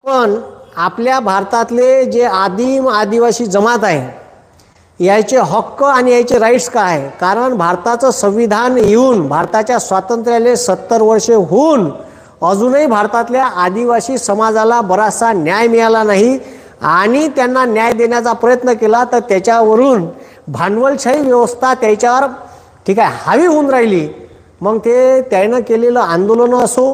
पण आपल्या भारतातले जे आदिम आदिवासी जमात आहे याचे हक्क आणि याचे राईट्स काय आहे? कारण भारताचं संविधान येऊन भारताच्या स्वातंत्र्याला 70 वर्षे होऊन अजूनही भारतातल्या आदिवासी समाजाला बराचसा न्याय मिळाला नाही आणि त्यांना न्याय देण्याचा प्रयत्न केला तर त्याच्यावरून भांडवलशाही व्यवस्था त्याच्यावर ठीक आहे हावी होऊन राहिली. मग ते त्यानं केलेलं आंदोलन असो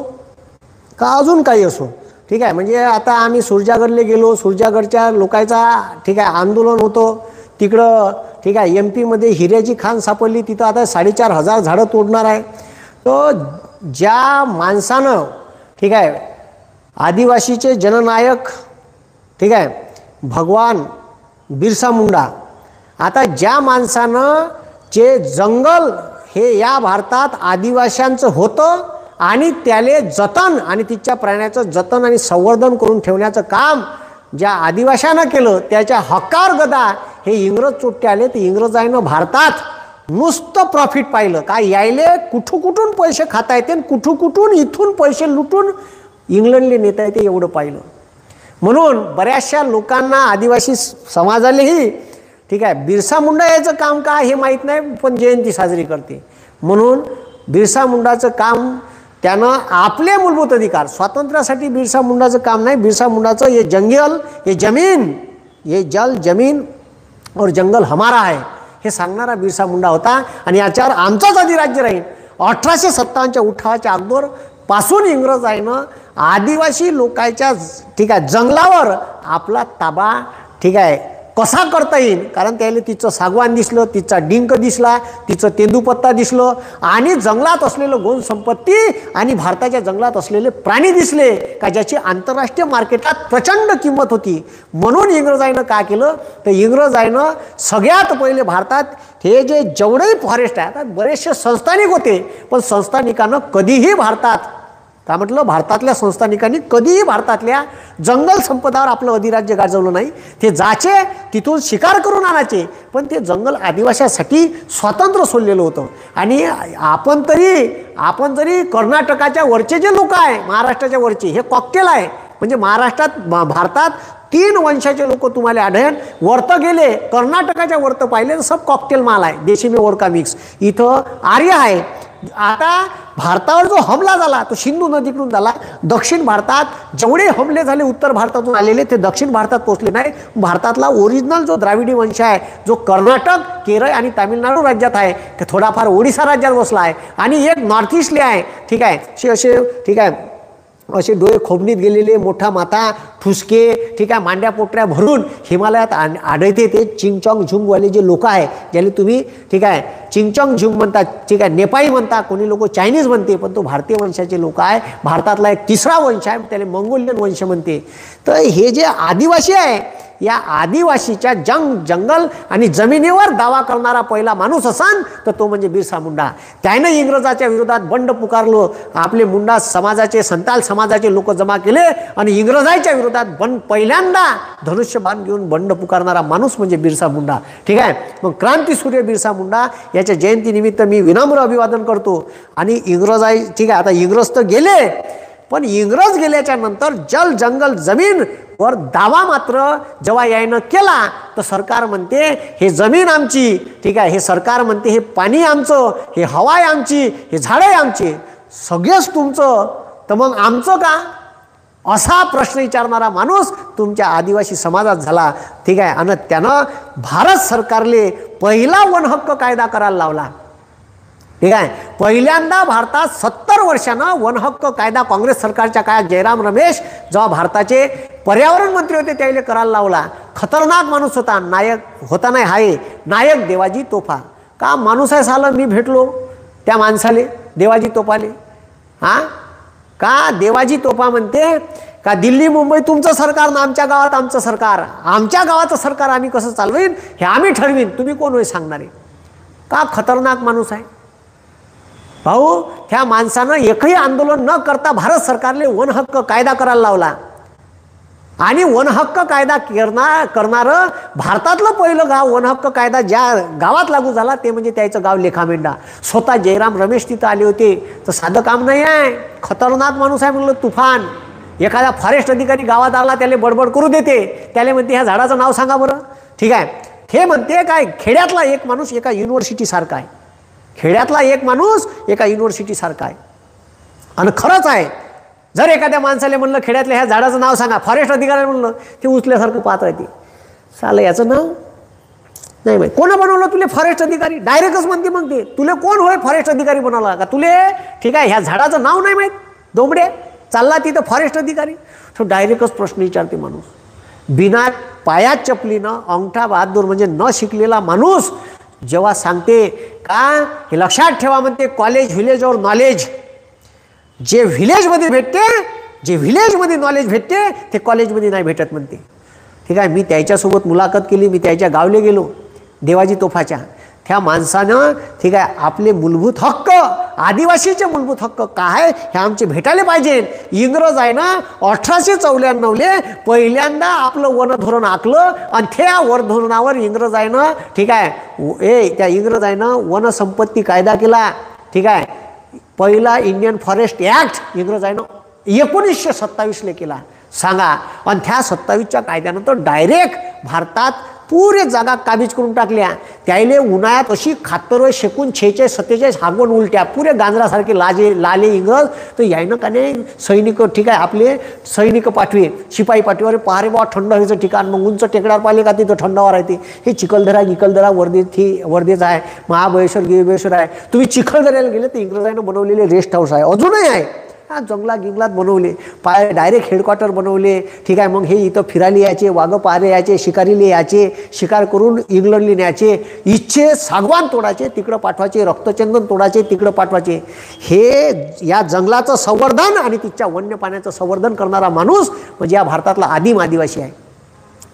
का अजून काही असो ठीक आहे. म्हणजे आता आम्ही सुरजागडले गेलो, सुरजागडच्या लोकांचा ठीक आहे आंदोलन होतं तिकडं ठीक आहे. MP मध्ये हिऱ्याची खाण सापडली, तिथं आता 4,500 झाडं तोडणार आहे. तो ज्या माणसानं ठीक आहे आदिवासीचे जननायक ठीक आहे भगवान बिरसा मुंडा, आता ज्या माणसानं जे जंगल हे या भारतात आदिवासींचं होतं आणि त्याले जतन आणि तिच्या प्राण्याचं जतन आणि संवर्धन करून ठेवण्याचं काम ज्या आदिवासींना केलं त्याच्या हक्कावर गदा हे इंग्रज चोट्टे आले. तर इंग्रजांना भारतात नुसतं प्रॉफिट पाहिलं का यायले कुठून पैसे खाता येते आणि कुठून इथून पैसे लुटून इंग्लंडले नेता येते एवढं पाहिलं. म्हणून बऱ्याचशा लोकांना आदिवासी समाजालेही ठीक आहे बिरसा मुंडा याचं काम काय हे माहीत नाही, पण जयंती साजरी करते. म्हणून बिरसा मुंडाचं काम त्यानं आपले मूलभूत अधिकार स्वातंत्र्यासाठी बिरसा मुंडाचं काम नाही. बिरसा मुंडाचं हे जंगल हे जमीन ये जल जमीन और जंगल हमारा है हे सांगणारा बिरसा मुंडा होता. आणि याच्यावर आमचंच अधिराज्य राहील. 1857च्या उठावाच्या अगोदर पासून इंग्रजांनं आदिवासी लोकांच्या ठीक आहे जंगलावर आपला ताबा ठीक आहे कसा करता येईल, कारण त्याला तिचं सागवान दिसलं, तिचा डिंक दिसला, तिचं तेंदूपत्ता दिसलं आणि जंगलात असलेलं गोन संपत्ती आणि भारताच्या जंगलात असलेले प्राणी दिसले का ज्याची आंतरराष्ट्रीय मार्केटात प्रचंड किंमत होती. म्हणून इंग्रजांनं काय केलं तर इंग्रजांनं सगळ्यात पहिले भारतात हे जे जेवढेही फॉरेस्ट आहे, आता बरेचसे संस्थानिक होते पण संस्थानिकांना कधीही भारतात का म्हटलं भारतातल्या संस्थानिकांनी कधीही भारतातल्या जंगल संपदावर आपलं अधिराज्य गाजवलं नाही. ते जाचे तिथून शिकार करून आणायचे, पण ते जंगल आदिवासीसाठी स्वतंत्र सोडलेलं होतं. आणि आपण तरी कर्नाटकाच्या वरचे जे लोक आहे महाराष्ट्राच्या वरचे हे कॉकटेल आहे. म्हणजे महाराष्ट्रात भारतात 3 वंशाचे लोक तुम्हाला आढळेल. वरत गेले कर्नाटकाच्या वरत पाहिले तर सब कॉकटेल माल आहे, देशी में ओरका मिक्स. इथं आर्य आहे. आता भारतावर जो हमला झाला तो सिंधू नदीकडून झाला. दक्षिण भारतात जेवढे हमले झाले उत्तर भारतातून आलेले ते दक्षिण भारतात पोहोचले नाही. भारतातला ओरिजिनल जो द्राविडी वंश आहे जो कर्नाटक केरळ आणि तामिळनाडू राज्यात आहे ते थोडाफार ओडिसा राज्यात बसला आहे आणि एक नॉर्थ ईस्टले आहे ठीक आहे. असे ठीक आहे असे डोळे खोबणीत गेलेले मोठा माथा ठुसके ठीक आहे मांड्या पोटऱ्या भरून हिमालयात आढळते ते चिंगचॉंग झुंगवाले जे लोक आहे ज्याला तुम्ही ठीक आहे चिंगचॉंग झुंग म्हणतात ठीक आहे नेपाळी म्हणता, कोणी लोक चायनीज म्हणते, पण तो भारतीय वंशाचे लोक आहे. भारतातला एक तिसरा वंश आहे त्याला मंगोलियन वंश म्हणते. तर हे जे आदिवासी आहे या आदिवासीच्या जंगल आणि जमिनीवर दावा करणारा पहिला माणूस असन तर तो म्हणजे बिरसा मुंडा. त्यानं इंग्रजाच्या विरोधात बंड पुकारलो. आपले मुंडा समाजाचे संताल समाजाचे लोक जमा केले आणि इंग्रजाच्या विरोधात पहिल्यांदा धनुष्यबाण घेऊन बंड पुकारणारा माणूस म्हणजे बिरसा मुंडा ठीक आहे. मग क्रांतीसूर्य बिरसा मुंडा याच्या जयंतीनिमित्त मी विनम्र अभिवादन करतो. आणि इंग्रज आहे ठीक आहे. आता इंग्रज तर गेले, पण इंग्रज गेल्याच्या नंतर जल जंगल जमीन वर दावा मात्र जेव्हा यायनं केला तर सरकार म्हणते हे जमीन आमची ठीक आहे, हे सरकार म्हणते हे पाणी आमचं, हे हवा आहे आमची, हे झाडं आहे आमची, सगळेच तुमचं, तर मग आमचं का असा प्रश्न विचारणारा माणूस तुमच्या आदिवासी समाजात झाला ठीक आहे. आणि त्यानं भारत सरकारले पहिला वनहक्क कायदा करायला लावला ठीक आहे. पहिल्यांदा भारतात 70 वर्षांना वनहक्क कायदा काँग्रेस सरकारच्या काळात जयराम रमेश जेव्हा भारताचे पर्यावरण मंत्री होते त्यावेळी करायला लावला. खतरनाक माणूस होता, नायक होता नाही हाय नायक देवाजी तोफा. का माणूस आहे सालं मी भेटलो त्या माणसाले देवाजी तोफाले. हां का देवाजी तोफा म्हणते का दिल्ली मुंबई तुमचं सरकार ना आमच्या गावात आमचं सरकार, आमच्या गावाचं सरकार आम्ही कसं चालवीन हे आम्ही ठरवीन, तुम्ही कोण होय सांगणारे. का खतरनाक माणूस आहे भाऊ. त्या माणसानं एकही आंदोलन न करता भारत सरकारले वनहक्क कायदा करायला लावला. आणि वनहक्क कायदा करणारं भारतातलं पहिलं गाव वनहक्क कायदा ज्या गावात लागू झाला ते म्हणजे त्याचं गाव लेखामेंढा. स्वतः जयराम रमेश तिथं आले होते. तर साधं काम नाही आहे, खतरनाक माणूस आहे म्हणलं तुफान. एखादा फॉरेस्ट अधिकारी गावात आला त्याला बडबड करू देते, त्याला म्हणते ह्या झाडाचं नाव सांगा बरं. ठीक आहे, हे म्हणते काय खेड्यातला एक माणूस एका युनिव्हर्सिटीसारखा आहे, खेड्यातला एक माणूस एका युनिव्हर्सिटीसारखा आहे. आणि खरंच आहे, जर एखाद्या माणसाला म्हणलं खेड्यातल्या ह्या झाडाचं नाव सांगा, फॉरेस्ट अधिकाऱ्याला म्हणलं, ते उचल्यासारखं पाहत राहते, सालं याचं नाव नाही माहिती. कोण बनवलं तुले फॉरेस्ट अधिकारी? डायरेक्टच म्हणते मग ते, तुले कोण होय फॉरेस्ट अधिकारी बनवला का तुले? ठीक आहे, ह्या झाडाचं नाव नाही माहीत, दोंबडे चालला तिथं फॉरेस्ट अधिकारी. तो डायरेक्टच प्रश्न विचारते माणूस, बिना पायात चपलीनं, अंगठा बहादूर म्हणजे न शिकलेला माणूस जेव्हा सांगते का हे लक्षात ठेवा म्हणते, कॉलेज व्हिलेज और नॉलेज, जे व्हिलेजमध्ये भेटते, जे व्हिलेजमध्ये नॉलेज भेटते ते कॉलेजमध्ये नाही भेटत म्हणते. ठीक आहे, मी त्याच्यासोबत मुलाखत केली, मी त्याच्या गावले गेलो देवाजी तोफाच्या. त्या माणसानं ठीक आहे आपले मूलभूत हक्क, आदिवासीचे मूलभूत हक्क काय हे आमचे भेटायला पाहिजे. इंग्रज आहे ना 1894ले पहिल्यांदा आपलं वनधोरण आखलं आणि त्या वनधोरणावर इंग्रज आहे ना ठीक आहे त्या इंग्रज आहे ना वनसंपत्ती कायदा केला. ठीक आहे, पहिला इंडियन फॉरेस्ट ॲक्ट इंग्रज आहे ना 1927ले केला. सांगा, आणि त्या 27च्या कायद्यानंतर डायरेक्ट भारतात पुरे जागा काबीज करून टाकल्या. त्याईले उन्हाळ्यात अशी खातर शेकून 46-47 हागवण उलट्या पुरे गांजरासारखे लाले इंग्रज. तर यायनं का नाही सैनिक ठीक आहे आपले सैनिक पाठवे, शिपाई पाठवे, पहारे बा थंड व्हायचं ठिकाण, मग उंच टेकडावर पाहिले का तिथं थंडावर आहे. हे चिखलदरा वर्धेच आहे, महाबळेश्वर आहे. तुम्ही चिखलदऱ्याला गेले तर इंग्रजांनी बनवलेले रेस्ट हाऊस आहे, अजूनही आहे. जंगलात गिंगलात बनवले, डायरेक्ट हेडक्वार्टर बनवले. ठीक आहे, मग हे इथं फिरायला यायचे, वाघ पाहायला यायचे, शिकारीला यायचे, शिकार करून इंग्लंडला न्यायचे, इच्छे सागवान तोडायचे तिकडं पाठवायचे, रक्तचंदन तोडायचे तिकडं पाठवायचे. हे या जंगलाचं संवर्धन आणि तिच्या वन्य पाण्याचं संवर्धन करणारा माणूस म्हणजे या भारतातला आदिम आदिवासी आहे.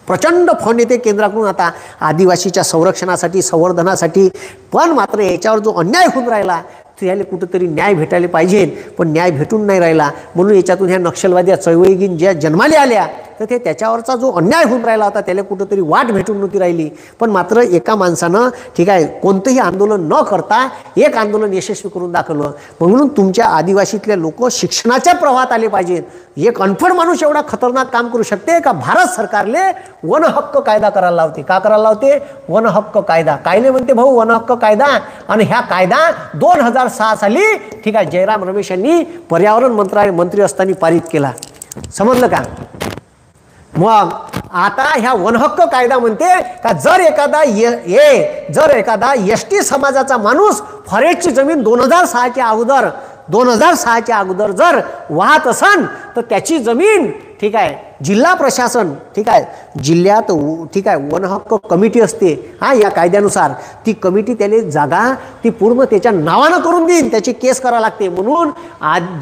प्रचंड फंड येते केंद्राकडून आता आदिवासीच्या संरक्षणासाठी, संवर्धनासाठी. पण मात्र याच्यावर जो अन्याय होऊन राहिला त्याला कुठंतरी न्याय भेटायला पाहिजे, पण न्याय भेटून नाही राहिला. म्हणून याच्यातून ह्या नक्षलवादी चळवळीगीन ज्या जन्माला आल्या तर ते त्याच्यावरचा जो अन्याय होऊन राहिला होता त्याला कुठंतरी वाट भेटून नव्हती राहिली. पण मात्र एका माणसानं ठीक आहे कोणतंही आंदोलन न करता एक आंदोलन यशस्वी करून दाखवलं. म्हणून तुमच्या आदिवासीतले लोक शिक्षणाच्या प्रवाहात आले पाहिजेत. एक अनफड माणूस एवढा खतरनाक काम करू शकते का भारत सरकारले वन हक्क कायदा करायला लावते? का करायला लावते? वन हक्क कायदा. कायले म्हणते भाऊ वन हक्क कायदा? आणि ह्या कायदा 2006 साली ठीक आहे जयराम रमेश यांनी पर्यावरण मंत्री असताना पारित केला. समजलं का? मग आता ह्या वनहक्क कायदा म्हणते का जर एखादा एसटी समाजाचा माणूस फॉरेस्टची जमीन 2006च्या अगोदर जर वाहत असन तर त्याची जमीन ठीक आहे जिल्हा प्रशासन ठीक आहे जिल्ह्यात ठीक आहे वनहक्क कमिटी असते या कायद्यानुसार ती कमिटी त्याला जागा ती पूर्ण त्याच्या नावानं करून देईन, त्याची केस करावी लागते. म्हणून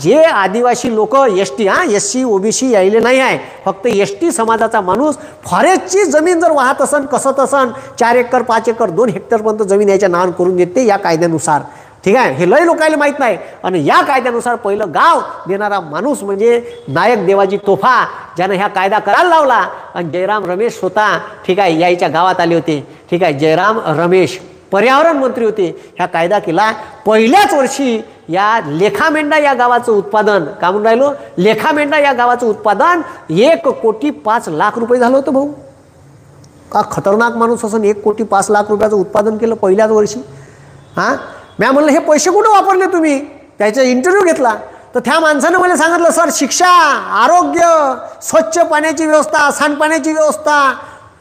जे आदिवासी लोक एससी ओबीसी यायले नाही आहे, फक्त एसटी समाजाचा माणूस फॉरेस्टची जमीन जर वाहत असन कसत असन 4 एकर 5 एकर 2 हेक्टरपर्यंत जमीन याच्या नावानं करून देते या कायद्यानुसार. ठीक आहे, हे लय लोकांना माहीत नाही. आणि या कायद्यानुसार पहिलं गाव देणारा माणूस म्हणजे नायक देवाजी तोफा, ज्यानं ह्या कायदा करायला लावला. आणि जयराम रमेश स्वतः ठीक आहे यायच्या गावात आले होते. ठीक आहे, जयराम रमेश पर्यावरण मंत्री होते. ह्या कायदा केला. पहिल्याच वर्षी या लेखामेंढा या गावाचं उत्पादन का म्हणून राहिलो, लेखामेंढा या गावाचं उत्पादन 1,05,00,000 रुपये झालं होतं भाऊ. का खतरनाक माणूस असून 1,05,00,000 रुपयाचं उत्पादन केलं पहिल्याच वर्षी. मी म्हणलं हे पैसे कुठं वापरले तुम्ही? त्याचा इंटरव्ह्यू घेतला तर त्या माणसानं मला सांगितलं सर शिक्षा, आरोग्य, स्वच्छ पाण्याची व्यवस्था, सांडपाण्याची व्यवस्था,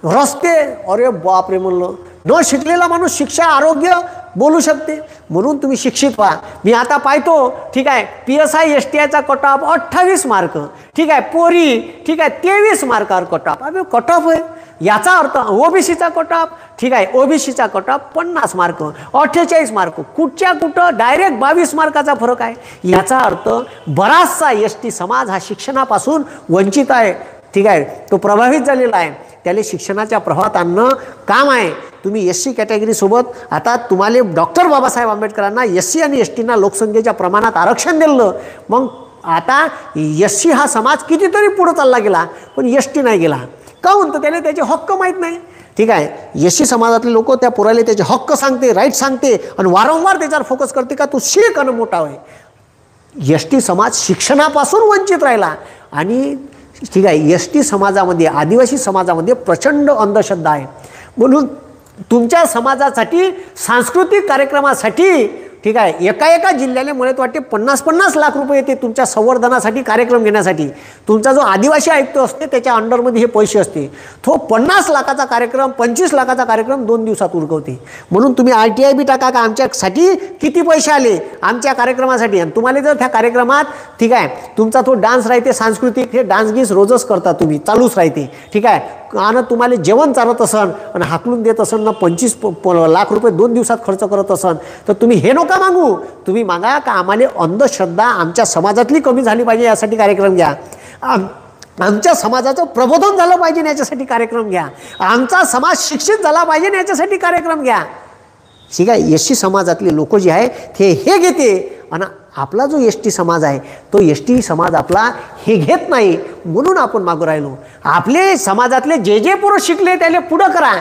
रस्ते. अरे बापरे म्हणलं, न शिकलेला माणूस शिक्षा आरोग्य बोलू शकते म्हणून तुम्ही शिक्षित व्हा. मी आता पाहतो ठीक आहे PSI STIचा कट ऑफ 28 मार्क. ठीक आहे, पोरी ठीक आहे 23 मार्कावर कट ऑफ. अबे कट ऑफ आहे याचा अर्थ ओबीसीचा कट ऑफ ठीक आहे ओबीसीचा कट ऑफ 50 मार्क 48 मार्क कुठं डायरेक्ट 22 मार्काचा फरक आहे. याचा अर्थ बराचसा ST समाज हा शिक्षणापासून वंचित आहे. ठीक आहे, तो प्रभावित झालेला आहे. त्याला शिक्षणाच्या प्रवाहात आणणं काम आहे. तुम्ही SC कॅटेगरीसोबत आता तुम्हाला डॉक्टर बाबासाहेब आंबेडकरांना SC आणि STना लोकसंख्येच्या प्रमाणात आरक्षण दिलं. मग आता SC हा समाज कितीतरी पुढे चालला गेला पण ST नाही गेला. का म्हणतो त्याला त्याचे हक्क माहीत नाही. ठीक आहे, SC समाजातले लोक त्या पुराले त्याचे हक्क सांगते, राईट सांगते आणि वारंवार त्याच्यावर फोकस करते का तू शिक आणि मोठा होय. ST समाज शिक्षणापासून वंचित राहिला आणि ठीक आहे, एस टी समाजामध्ये, आदिवासी समाजामध्ये प्रचंड अंधश्रद्धा आहे. म्हणून तुमच्या समाजासाठी सांस्कृतिक कार्यक्रमासाठी ठीक आहे, एका जिल्ह्याला मला वाटते 50-50 लाख रुपये येते तुमच्या संवर्धनासाठी, कार्यक्रम घेण्यासाठी. तुमचा जो आदिवासी आयुक्त असते त्याच्या अंडरमध्ये हे पैसे असते. तो 50 लाखाचा कार्यक्रम, 25 लाखाचा कार्यक्रम 2 दिवसात उरकवते. म्हणून तुम्ही RTI बी टाका का आमच्यासाठी किती पैसे आले आमच्या कार्यक्रमासाठी. आणि तुम्हाला जर त्या कार्यक्रमात ठीक आहे तुमचा तो डान्स राहते सांस्कृतिक, हे डान्स गीस रोजच करता तुम्ही, चालूच राहते ठीक आहे. आणि तुम्हाला जेवण चालत असन आणि हाकलून देत असन ना 25 लाख रुपये 2 दिवसात खर्च करत असन, तर तुम्ही हे नका मागू. तुम्ही मागा का आम्हाला अंधश्रद्धा आमच्या समाजातली कमी झाली पाहिजे यासाठी कार्यक्रम घ्या. आमच्या समाजाचं प्रबोधन झालं पाहिजे याच्यासाठी कार्यक्रम घ्या. आमचा समाज शिक्षित झाला पाहिजे याच्यासाठी कार्यक्रम घ्या. ठीक आहे. एस टी समाजातले लोक जे आहे ते हे घेते आणि आपला जो एस टी समाज आहे तो एस टी समाज आपला हे घेत नाही. म्हणून आपण मागू राहिलो. आपले समाजातले जे पोरं शिकले त्याला पुढं करा.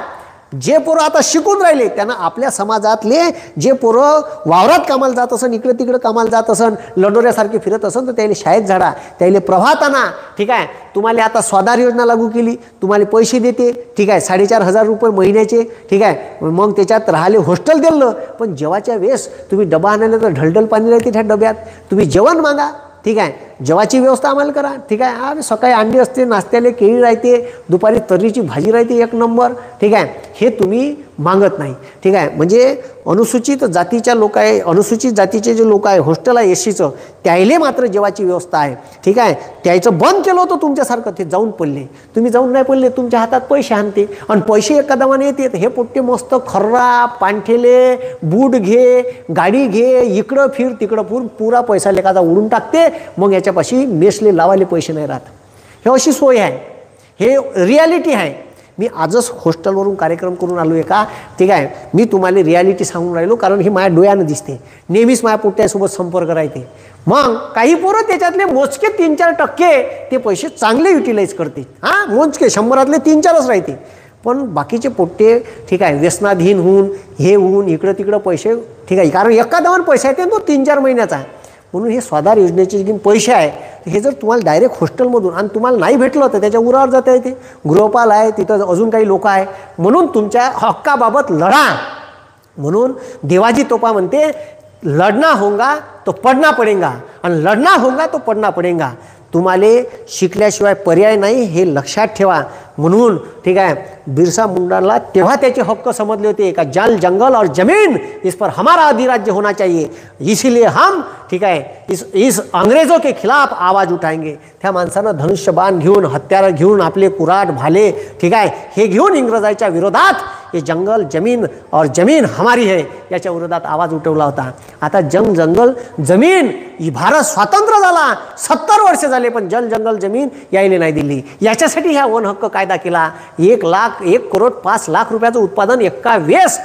जे पोरं आता शिकून राहिले त्यांना आपल्या समाजातले जे पोरं वावरात कामाला जात असन, इकडे तिकडे कामाला जात असन, लंडोऱ्यासारखे फिरत असन, तर त्याला शाळेत झाडा, त्याला प्रभात आणा. ठीक आहे. तुम्हाला आता स्वाधार योजना लागू केली, तुम्हाला पैसे देते ठीक आहे, 4,500 रुपये महिन्याचे ठीक आहे. मग त्याच्यात राहिले हॉस्टेल दिलं. पण जेवाच्या वेळेस तुम्ही डबा आणायला तर ढलढल पाणी राहते त्या डब्यात, तुम्ही जेवण मागा ठीक आहे. जेवाची व्यवस्था आम्हाला करा ठीक आहे. आणि सकाळी अंडी असते, नाश्त्याला केळी राहते, दुपारी तर्रीची भाजी राहते 1 नंबर ठीक आहे. हे तुम्ही मागत नाही ठीक आहे. म्हणजे अनुसूचित जातीच्या लोक आहे, अनुसूचित जातीचे जे लोक आहे, हॉस्टेल आहे एस सीचं, त्याला मात्र जेवाची व्यवस्था आहे ठीक आहे. त्याचं बंद केलं होतं तुमच्यासारखं, ते जाऊन पडले. तुम्ही जाऊन नाही पडले, तुमच्या हातात पैसे आणते आणि पैसे एकादमाने येते. हे पोट्टे मस्त खर्रा पांठेले बूट घे, गाडी घे, इकडं फिर तिकडं फिर, पुरा पैसा लेखाचा उडून टाकते. मग याच्यापाशी मेसले लावायला पैसे नाही राहत. हे अशी सोय आहे, हे रियालिटी आहे. मी आजच हॉस्टेलवरून कार्यक्रम करून आलो आहे का ठीक आहे. मी तुम्हाला रियालिटी सांगून राहिलो कारण ही माझ्या डोळ्यानं दिसते. नेहमीच माझ्या पोट्ट्यासोबत संपर्क राहते. मग काही पोरं त्याच्यातले मोजके 3-4% ते पैसे चांगले युटिलाइज करते. हां, मोजके 100रातले 3-4च राहते. पण बाकीचे पोट्टे ठीक आहे व्यसनाधीन होऊन हे होऊन इकडं तिकडं पैसे ठीक आहे. कारण एखादावर पैसा येते तो 3-4 महिन्याचा आहे. म्हणून हे स्वाधार योजनेचे जे पैसे आहे हे जर तुम्हाला डायरेक्ट हॉस्टेलमधून आणि तुम्हाला नाही भेटलं तर त्याच्या उरावर जाता येते. गृहपाल आहे, तिथं अजून काही लोक आहे. म्हणून तुमच्या हक्काबाबत लढा. म्हणून देवाजी तोपा म्हणते लढना होगा तो पडना पडेगा आणि लढना होगा तो पडना पडेगा. तुम्हाला शिकल्याशिवाय पर्याय नाही हे लक्षात ठेवा. म्हणून ठीक आहे बिरसा मुंडाला तेव्हा त्याचे हक्क समजले होते का जल जंगल और जमीन इस पर हमारा अधिराज्य होना चाहिए, इसीलिए हम ठीक आहे इस अंग्रेजों के खिलाफ आवाज उठाएंगे. त्या माणसानं धनुष्यबाण घेऊन हत्यार घेऊन आपले कुराट भाले ठीक आहे हे घेऊन इंग्रजांच्या विरोधात हे जंगल जमीन और जमीन हमारी है याच्या विरोधात आवाज उठवला होता. आता जंगल जमीन भारत स्वातंत्र्य झाला 70 वर्ष झाले पण जंगल जमीन यायला नाही दिली. याच्यासाठी ह्या वन हक्क कायदा केला. 1,05,00,000 रुपयाचं उत्पादन एका वेळेस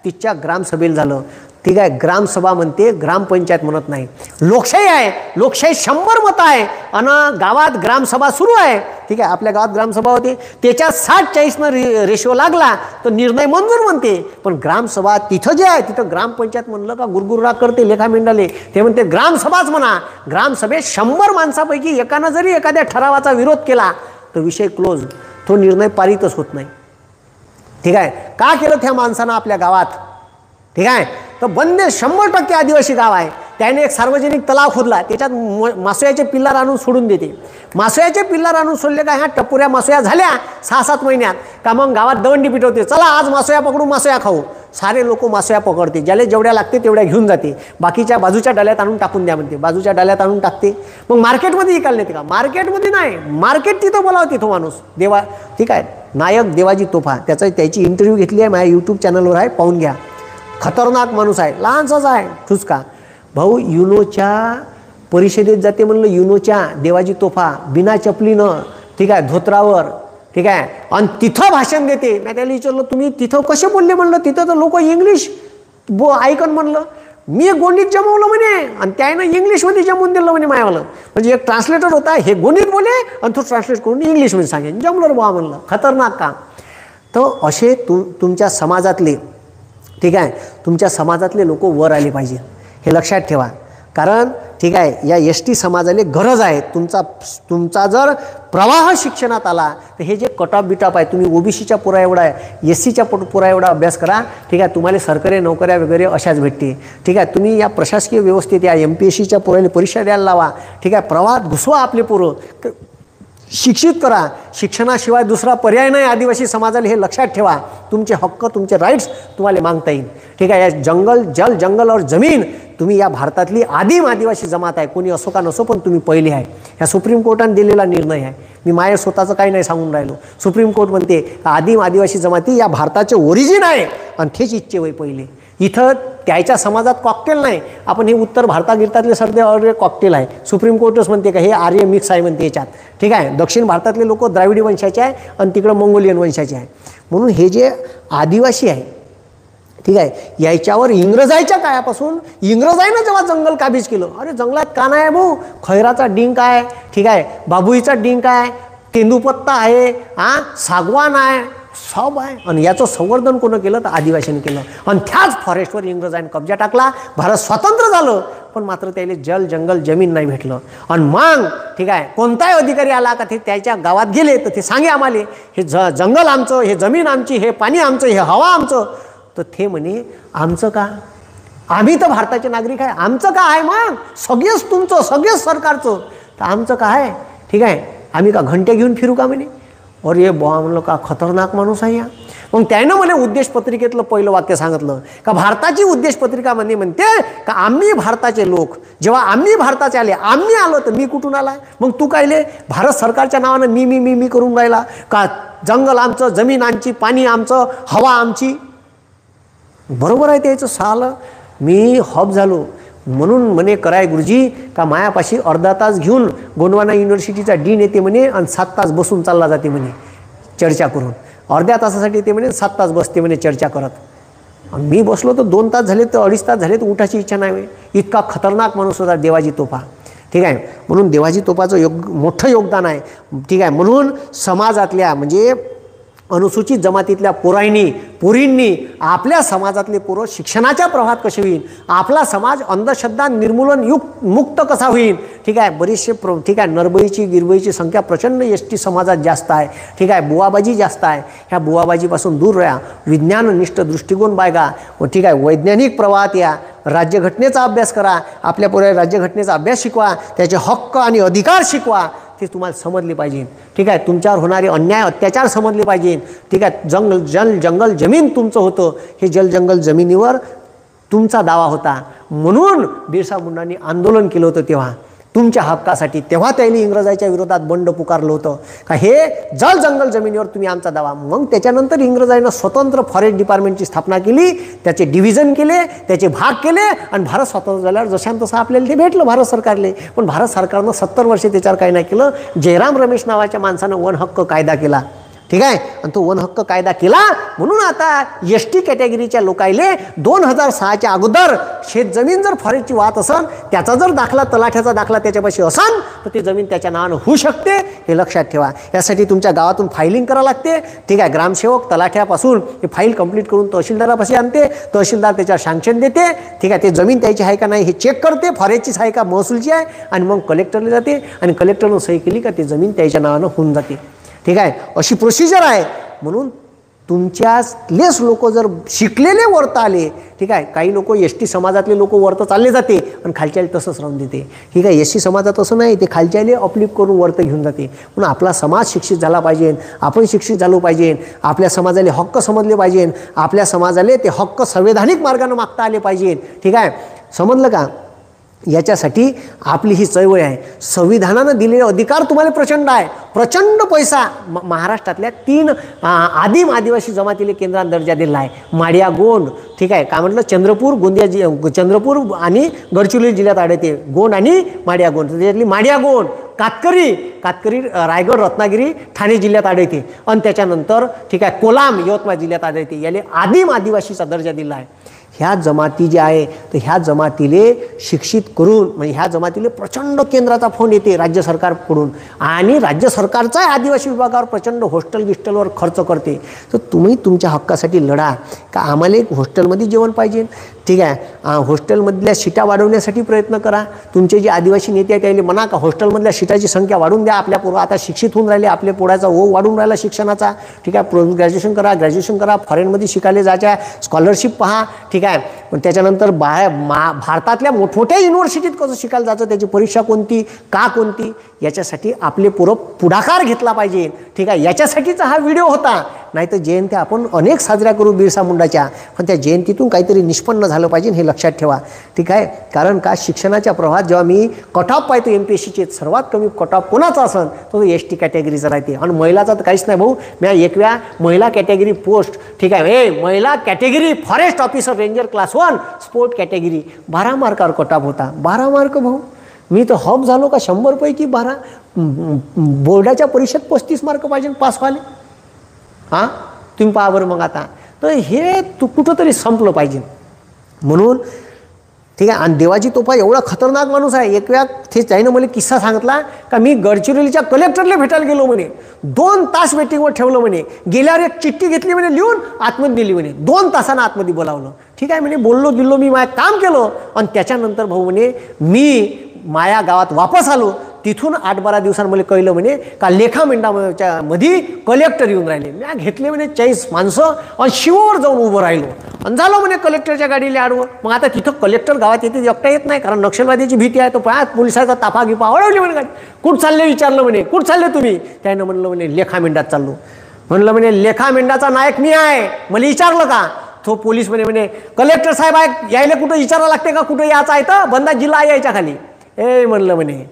तिच्या ग्रामसभेला झालं. ठीक आहे. ग्रामसभा म्हणते, ग्रामपंचायत म्हणत नाही. लोकशाही आहे, लोकशाही 100 मतं आहे आणि गावात ग्रामसभा सुरू आहे. ठीक आहे. आपल्या गावात ग्रामसभा होती त्याच्यात 60-40 रेशो लागला तर निर्णय मंजूर म्हणते. पण ग्रामसभा तिथं जे आहे तिथं ग्रामपंचायत म्हणलं का गुरगुर्रा करते लेखा मेंढाले. ते म्हणते ग्रामसभाच म्हणा. ग्रामसभेत 100 माणसापैकी एकानं जरी एखाद्या ठरावाचा विरोध केला तर विषय क्लोज, तो निर्णय पारितच होत नाही. ठीक आहे. का केलं त्या माणसानं आपल्या गावात? ठीक आहे. तर बंदे 100% आदिवासी गाव आहे. त्याने एक सार्वजनिक तलाव खोदला, त्याच्यात मासोयाचे पिल्लार आणून सोडून देते. मासोयाचे पिल्लार आणून सोडले का ह्या टपुऱ्या मासोया झाल्या 6-7 महिन्यात का मग गावात दवंडी पिटवते. चला आज मासोया पकडू, मासोया खाऊ. सारे लोक मासोया पकडते, ज्याला जेवढ्या लागते तेवढ्या घेऊन जाते. बाकीच्या बाजूच्या डाल्यात आणून टाकून द्या म्हणते. बाजूच्या डाल्यात आणून टाकते. मग मार्केटमध्ये विकायला नेते का? मार्केटमध्ये नाही, मार्केट तिथं बोलावते तो माणूस देवा. ठीक आहे. नायक देवाजी तोफा त्याची इंटरव्ह्यू घेतली आहे, माझ्या यूट्यूब चॅनलवर आहे, पाहून घ्या. खतरनाक माणूस आहे, लहानसाच आहे ठुसका. भाऊ युनोच्या परिषदेत जाते म्हणलं, युनोच्या देवाजी तोफा बिना चपलीनं ठीक आहे धोत्रावर. ठीक आहे. आणि तिथं भाषण देते. मी त्याला विचारलं तुम्ही तिथं कसे बोलले म्हणलं, तिथं तर लोक इंग्लिश ऐकन म्हणलं. मी गोंडीत जमवलं म्हणे आणि त्यानं इंग्लिशमध्ये जमवून दिलं म्हणे मायावालं. म्हणजे एक ट्रान्सलेटर होता, हे गोंडीत बोले आणि तो ट्रान्सलेट करून इंग्लिशमध्ये सांगेन. जमलं बा म्हणलं. खतरनाक काम. तर असे तुमच्या समाजातले ठीक आहे तुमच्या समाजातले लोक वर आले पाहिजे, हे लक्षात ठेवा. कारण ठीक आहे, या एस टी समाजाला गरज आहे. तुमचा जर प्रवाह शिक्षणात आला तर हे जे कटऑफ बिटॉप आहे, तुम्ही ओबीसीच्या पुरा एवढा आहे, एस सीच्या पुरा एवढा अभ्यास करा, ठीक आहे, तुम्हाला सरकारी नोकऱ्या वगैरे अशाच भेटते. ठीक आहे, तुम्ही या प्रशासकीय व्यवस्थेत या MPSCच्या पुराला परीक्षा द्यायला लावा. ठीक आहे, प्रवाहात घुसवा आपले पोरं, शिक्षित करा. शिक्षणाशिवाय दुसरा पर्याय नाही आदिवासी समाजाला, हे लक्षात ठेवा. तुमचे हक्क, तुमचे राईट्स तुम्हाला मागता येईल. ठीक आहे, या जंगल और जमीन, तुम्ही या भारतातली आदिम आदिवासी जमात आहे, कोणी असो का नसो, पण तुम्ही पहिले आहे. ह्या सुप्रीम कोर्टाने दिलेला निर्णय आहे. मी माझ्या स्वतःचं काही नाही सांगून राहिलो. सुप्रीम कोर्ट म्हणते आदिम आदिवासी जमाती या भारताचे ओरिजिन आहे आणि तेच इच्छे वय पहिले. इथं त्याच्या समाजात कॉकटेल नाही. आपण हे उत्तर भारतागिरतातले सध्या कॉकटेल आहे. सुप्रीम कोर्टच म्हणते का हे आर्य मिक्स आहे म्हणते याच्यात. ठीक आहे, दक्षिण भारतातले लोक द्राविडी वंशाचे आहे आणि तिकडं मंगोलियन वंशाचे आहे. म्हणून हे जे आदिवासी आहे, ठीक आहे, याच्यावर इंग्रजाच्या काळापासून इंग्रजांना जेव्हा जंगल काबीज केलं, अरे जंगलात का नाही आहे भाऊ, खैराचा डिंक आहे, ठीक आहे, बाबुईचा डिंक आहे, तेंदूपत्ता आहे, सागवान आहे, सब आहे. आणि याचं संवर्धन कोण केलं तर आदिवासींनी केलं. आणि त्याच फॉरेस्टवर इंग्रजांनी कब्जा टाकला. भारत स्वतंत्र झालं, पण मात्र त्याला जंगल जमीन नाही भेटलं. आणि मग ठीक आहे, कोणताही अधिकारी आला का ते त्याच्या गावात गेले तर ते सांगे आम्हाला हे जंगल आमचं, हे जमीन आमची, हे पाणी आमचं, हे हवा आमचं. तर ते म्हणे आमचं का, आम्ही तर भारताचे नागरिक आहे, आमचं का आहे, मग सगळेच तुमचं, सगळेच सरकारचं, तर आमचं का आहे. ठीक आहे, आम्ही का घंटे घेऊन फिरू का म्हणे. अरे बुवा म्हणलं का खतरनाक माणूस आहे या. मग त्यानं मला उद्देशपत्रिकेतलं पहिलं वाक्य सांगितलं का भारताची उद्देशपत्रिका म्हणते का आम्ही भारताचे लोक, जेव्हा आम्ही भारताचे आले, आम्ही आलो तर मी कुठून आला, मग तू कायले भारत सरकारच्या नावानं मी करून राहिला का. जंगल आमचं, जमीन आमची, पाणी आमचं, हवा आमची. बरोबर आहे त्याचं सालं. मी हॉब झालो. म्हणून म्हणे कराय गुरुजी का मायापाशी अर्धा तास घेऊन गोंडवाना युनिव्हर्सिटीचा डीन येते म्हणे आणि 7 तास बसून चालला जाते म्हणे चर्चा करून. अर्ध्या तासासाठी येते म्हणे, 7 तास बसते म्हणे चर्चा करत. मी बसलो तर 2 तास झाले, तर 2.5 तास झाले, तर उठायची इच्छा नाही. इतका खतरनाक माणूस होता देवाजी तोफा. ठीक आहे, म्हणून देवाजी तोफाचं मोठं योगदान आहे. ठीक आहे, म्हणून समाजातल्या म्हणजे अनुसूचित जमातीतल्या पोरींनी आपल्या समाजातले पोरं शिक्षणाच्या प्रवाहात कसे होईल, आपला समाज अंधश्रद्धा निर्मूलन मुक्त कसा होईल. ठीक आहे, बरेचसे ठीक आहे, नरबळीची गिरबळीची संख्या प्रचंड एस टी समाजात जास्त आहे. ठीक आहे, बुवाबाजी जास्त आहे. ह्या बुवाबाजीपासून दूर राहा, विज्ञाननिष्ठ दृष्टिकोन बाळगा. ठीक आहे, वैज्ञानिक प्रवाहात या, राज्यघटनेचा अभ्यास करा, आपल्या पोराला राज्यघटनेचा अभ्यास शिकवा, त्याचे हक्क आणि अधिकार शिकवा, ते तुम्हाला समजले पाहिजे. ठीक आहे, तुमच्यावर होणारे अन्याय अत्याचार समजले पाहिजे. ठीक आहे, जंगल जमीन तुमचं होतं, हे जंगल जमिनीवर तुमचा दावा होता. म्हणून बिरसा मुंडांनी आंदोलन केलं होतं तेव्हा तुमच्या हक्कासाठी. तेव्हा त्यांनी इंग्रजाच्या विरोधात बंड पुकारलं होतं का हे जंगल जमिनीवर तुम्ही आमचा दावा. मग त्याच्यानंतर इंग्रजांना स्वतंत्र फॉरेस्ट डिपार्टमेंटची स्थापना केली, त्याचे डिव्हिजन केले, त्याचे भाग केले आणि भारत स्वतंत्र झाल्यावर जशान तसं आपल्याला ते भेटलं भारत सरकारले. पण भारत सरकारनं 70 वर्षे त्याच्यावर काही नाही केलं. जयराम रमेश नावाच्या माणसानं वन हक्क कायदा केला. ठीक आहे, आणि तो वन हक्क कायदा केला म्हणून आता एस टी कॅटेगरीच्या लोकायले 2006च्या अगोदर शेतजमीन जर फॉरेस्टची वाहत असेल, त्याचा जर दाखला, तलाठ्याचा दाखला त्याच्यापाशी असेल तर ती जमीन त्याच्या नावानं होऊ शकते. हे लक्षात ठेवा. यासाठी तुमच्या गावातून फायलिंग करावं लागते. ठीक आहे, ग्रामसेवक तलाठ्यापासून हे फाईल कंप्लीट करून तहसीलदारापाशी आणते, तहसीलदार त्याच्यावर सँक्शन देते. ठीक आहे, ते जमीन त्याची आहे का नाही हे चेक करते, फॉरेस्टचीच आहे का महसूलची आहे, आणि मग कलेक्टरला जाते आणि कलेक्टरनं सही केली का ती जमीन त्याच्या नावानं होऊन जाते. ठीक आहे, अशी प्रोसिजर आहे. म्हणून तुमच्यातलेच लोक जर शिकलेले वरत आले, ठीक आहे, काही लोक एस टी समाजातले लोक वरत चालले जाते आणि खालच्याला तसंच राहून देते. ठीक आहे, एस टी समाजात असं नाही, ते खालच्याले अपलिफ्ट करून वरत घेऊन जाते. म्हणून आपला समाज शिक्षित झाला पाहिजे, आपण शिक्षित झालो पाहिजे, आपल्या समाजाले हक्क समजले पाहिजे, आपल्या समाजाले ते हक्क संवैधानिक मार्गाने मागता आले पाहिजे. ठीक आहे, समजलं का. याच्यासाठी आपली ही चळवळ आहे. संविधानानं दिलेले अधिकार तुम्हाला प्रचंड आहे, प्रचंड पैसा. महाराष्ट्रातल्या 3 आदिम आदिवासी जमातीला केंद्रात दर्जा दिला आहे. माडिया गोंड, ठीक आहे, काय म्हटलं, चंद्रपूर, चंद्रपूर आणि गडचिरोली जिल्ह्यात आढळते गोंड आणि माडिया गोंड. त्याच्यातली माडिया गोंड, कातकरी रायगड, रत्नागिरी, ठाणे जिल्ह्यात आढळते. आणि त्याच्यानंतर ठीक आहे, कोलाम, यवतमाळ जिल्ह्यात आढळते. याला आदिम आदिवासीचा दर्जा दिला आहे. ह्या जमाती जे आहे तर ह्या जमातीले शिक्षित करून म्हणजे ह्या जमातीले प्रचंड केंद्राचा फंड येते राज्य सरकारकडून आणि राज्य सरकारचा आदिवासी विभागावर प्रचंड हॉस्टेलवर खर्च करते. तर तुम्ही तुमच्या हक्कासाठी लढा का आम्हाला एक हॉस्टेलमध्ये जेवण पाहिजे, ठीक आहे, हॉस्टेलमधल्या सीटा वाढवण्यासाठी प्रयत्न करा. तुमचे जे आदिवासी नेते आहेत त्याला म्हणा का हॉस्टेलमधल्या सीटाची संख्या वाढवून द्या. आपल्या पोरं आता शिक्षित होऊन राहिले, आपल्या पोराचा ओघ वाढून राहिला शिक्षणाचा, ठीक आहे. ग्रॅज्युएशन करा, फॉरेनमध्ये शिकायला जायच्या, स्कॉलरशिप पहा, ठीक आहे. पण त्याच्यानंतर भारतातल्या मोठमोठ्या युनिव्हर्सिटीत कसं शिकायला जायचं, त्याची परीक्षा कोणती, का कोणती, याच्यासाठी आपले पोरं पुढाकार घेतला पाहिजे, ठीक आहे. याच्यासाठीचा हा व्हिडिओ होता. नाही तर जयंत्या आपण अनेक साजऱ्या करू बिरसा मुंडाच्या, पण त्या जयंतीतून काहीतरी निष्पन्न झालं पाहिजे हे लक्षात ठेवा, ठीक आहे. कारण का शिक्षणाच्या प्रवाहात जेव्हा मी कट ऑफ पाहतो MPSCचे सर्वात कमी कट ऑफ कोणाचा असेल तो ST कॅटेगरीचा राहते आणि महिलाचा तर काहीच नाही भाऊ. मी एकव्या महिला कॅटेगरी पोस्ट, ठीक आहे, महिला category forest officer ranger class 1 sport category 12 मार्कावर कट ऑफ होता. 12 मार्क भाऊ. मी तर हॉप झालो का 100 पैकी 12. बोर्डाच्या परीक्षेत 35 मार्क पाहिजे पास व्हायला. हां तुम्ही पहा बरं मग आता. तर हे कुठंतरी संपलं पाहिजे म्हणून, ठीक आहे. आणि देवाजी तोफा एवढा खतरनाक माणूस आहे. एक वेळा ते त्यानं मला किस्सा सांगितला का मी गडचिरोलीच्या कलेक्टरला भेटायला गेलो म्हणे. 2 तास वेटिंगवर ठेवलं म्हणे. गेल्यावर एक चिठ्ठी घेतली म्हणे लिहून आतमध्ये दिली म्हणे. 2 तासानं आतमध्ये बोलावलं, ठीक आहे. म्हणे बोललो गिल्लो मी माझं काम केलं आणि त्याच्यानंतर भाऊ म्हणे मी माया गावात वापस आलो. तिथून 8-12 दिवसांनी मला कळलं म्हणे का लेखा मेंढाच्या मध्ये कलेक्टर येऊन राहिले. मी घेतले म्हणे 40 माणसं आणि शिववर जाऊन उभं राहिलो आणि झालं म्हणे कलेक्टरच्या गाडीला आडवं. मग आता तिथं कलेक्टर गावात येते एकटा येत नाही कारण नक्षलवादीची भीती आहे. तो पायात पोलिसाचा ताफा गिपा अडवली म्हणे गाडी. कुठं चालले विचारलं म्हणे. कुठं चालले तुम्ही. त्यानं म्हणलं म्हणे लेखा मेंढात चाललो. म्हणलं म्हणे लेखा मेंढाचा नायक मी आहे. मला विचारलं का. तो पोलीस म्हणे कलेक्टर साहेब आहे यायला कुठं विचारावं लागते का कुठं यायचं आहे तर बंदा जिल्हा यायच्या खाली. म्हणलं म्हणे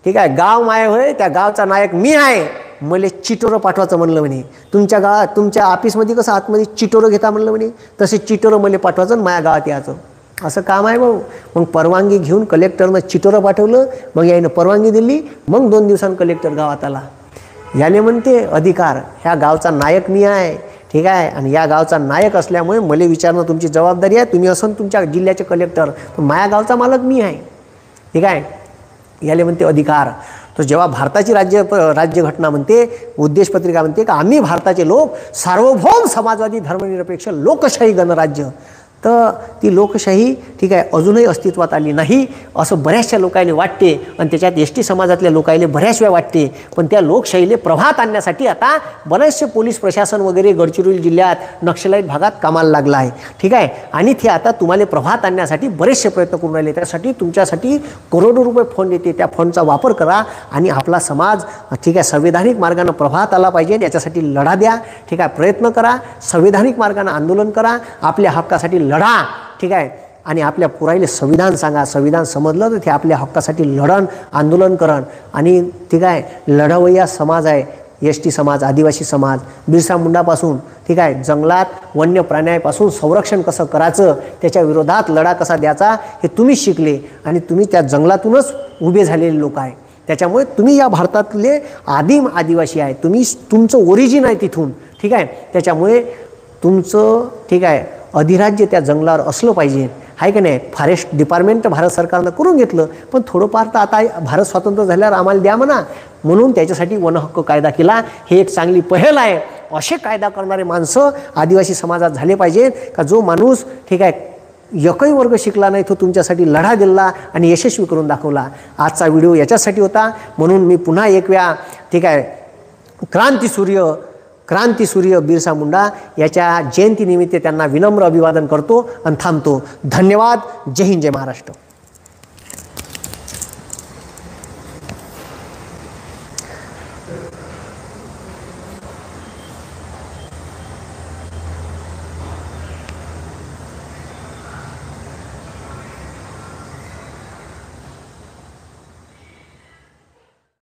ठीक आहे गाव माय होय त्या गावचा नायक मी आहे. मला चिटोरं पाठवायचं म्हणलं म्हणे. तुमच्या गावात तुमच्या ऑफिसमध्ये कसं आतमध्ये चिटोरं घेता म्हणलं म्हणे तसे चिटोरं मला पाठवायचं आणि माझ्या गावात यायचं असं काम आहे भाऊ. मग परवानगी घेऊन कलेक्टरनं चिटोरं पाठवलं. मग यानं परवानगी दिली. मग 2 दिवसांनी कलेक्टर गावात आला. याने म्हणते अधिकार ह्या गावचा नायक मी आहे, ठीक आहे. आणि या गावचा नायक असल्यामुळे मला विचारणं तुमची जबाबदारी आहे. तुम्ही असं तुमच्या जिल्ह्याचे कलेक्टर पण माझ्या गावचा मालक मी आहे, ठीक आहे. याले म्हणते अधिकार. तो जेव्हा भारताची राज्यघटना म्हणते उद्देशपत्रिका म्हणते का आम्ही भारताचे लोक सार्वभौम समाजवादी धर्मनिरपेक्ष लोकशाही गणराज्य. तर ती लोकशाही ठीक आहे अजूनही अस्तित्वात आली नाही असं बऱ्याचशा लोकांना वाटते आणि त्याच्यात ST समाजातल्या लोकांना बऱ्याच वेळा वाटते. पण त्या लोकशाहीला प्रभात आणण्यासाठी आता बरेचसे पोलीस प्रशासन वगैरे गडचिरोली जिल्ह्यात नक्षलाईट भागात कामाला लागला आहे, ठीक आहे. आणि ते आता तुम्हाला प्रभात आणण्यासाठी बरेचसे प्रयत्न करून राहिले. त्यासाठी तुमच्यासाठी करोडो रुपये फंड येते. त्या फंडचा वापर करा आणि आपला समाज ठीक आहे संविधानिक मार्गाने प्रभात आला पाहिजे याच्यासाठी लढा द्या, ठीक आहे. प्रयत्न करा. संविधानिक मार्गाने आंदोलन करा. आपल्या हक्कासाठी लढा, ठीक आहे. आणि आपल्या पुरायले संविधान सांगा. संविधान समजलं तर ते आपल्या हक्कासाठी लढण आंदोलन करण. आणि ठीक आहे लढवय्या समाज आहे ST समाज, आदिवासी समाज. बिरसा मुंडापासून ठीक आहे जंगलात वन्य प्राण्यापासून संरक्षण कसं करायचं त्याच्या विरोधात लढा कसा द्यायचा हे तुम्हीच शिकले आणि तुम्ही त्या जंगलातूनच उभे झालेले लोक आहे. त्याच्यामुळे तुम्ही या भारतातले आदिम आदिवासी आहे. तुमचं ओरिजिन आहे तिथून, ठीक आहे. त्याच्यामुळे तुमचं ठीक आहे अधिराज्य त्या जंगलावर असलं पाहिजे आहे की नाही. फॉरेस्ट डिपार्टमेंट भारत सरकारनं करून घेतलं पण थोडंफार तर आता भारत स्वतंत्र झाल्यावर आम्हाला द्या म्हणा. म्हणून त्याच्यासाठी वनहक्क कायदा केला. हे एक चांगली पहल आहे. असे कायदा करणारे माणसं आदिवासी समाजात झाले पाहिजेत का जो माणूस ठीक आहे एकही वर्ग शिकला नाही तो तुमच्यासाठी लढा दिला आणि यशस्वी करून दाखवला. आजचा व्हिडिओ याच्यासाठी होता. म्हणून मी पुन्हा एक वेळा ठीक आहे क्रांतीसूर्य बिरसा मुंडा याच्या जयंतीनिमित्त त्यांना विनम्र अभिवादन करतो आणि थांबतो. धन्यवाद. जय हिंद, जय महाराष्ट्र.